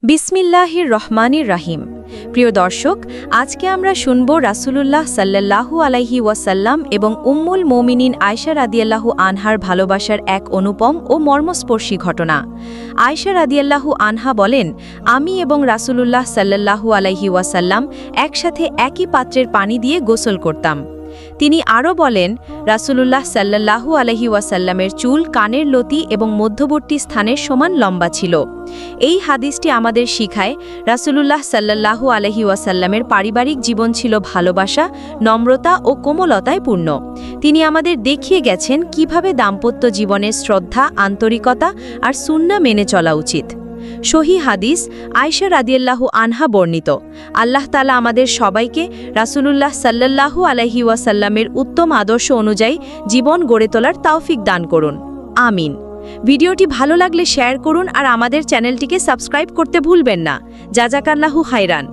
বিসমিল্লাহির রহমানির রাহিম। প্রিয় দর্শক, আজকে আমরা শুনব রাসূলুল্লাহ সাল্লাল্লাহু আলাইহি ওয়াসাল্লাম এবং উম্মুল মুমিনিন আয়েশা রাদিয়াল্লাহু আনহার ভালোবাসার এক অনুপম ও মর্মস্পর্শী ঘটনা। আয়েশা রাদিয়াল্লাহু আনহা বলেন, আমি এবং রাসূলুল্লাহ সাল্লাল্লাহু আলাইহি ওয়াসাল্লাম একসাথে একই পাত্রের পানি দিয়ে গোসল করতাম। তিনি আরও বলেন, রাসূলুল্লাহ সাল্লাল্লাহু আলাইহি ওয়াসাল্লামের চুল কানের লতি এবং মধ্যবর্তী স্থানের সমান লম্বা ছিল। এই হাদিসটি আমাদের শিখায় রাসূলুল্লাহ সাল্লাল্লাহু আলাইহি ওয়াসাল্লামের পারিবারিক জীবন ছিল ভালোবাসা, নম্রতা ও কোমলতায় পূর্ণ। তিনি আমাদের দেখিয়ে গেছেন কিভাবে দাম্পত্য জীবনের শ্রদ্ধা, আন্তরিকতা আর সুন্নাহ মেনে চলা উচিত। সহিহ হাদিস, আয়েশা রাদিয়াল্লাহু আনহা বর্ণিত, আল্লাহ তাআলা আমাদের সবাইকে রাসূলুল্লাহ সাল্লাল্লাহু আলাইহি ওয়াসাল্লামের উত্তম আদর্শ অনুযায়ী জীবন গড়ে তোলার তৌফিক দান করুন। আমিন। ভিডিওটি ভালো লাগলে শেয়ার করুন আর আমাদের চ্যানেলটিকে সাবস্ক্রাইব করতে ভুলবেন না। জাযাকাল্লাহু খাইরান।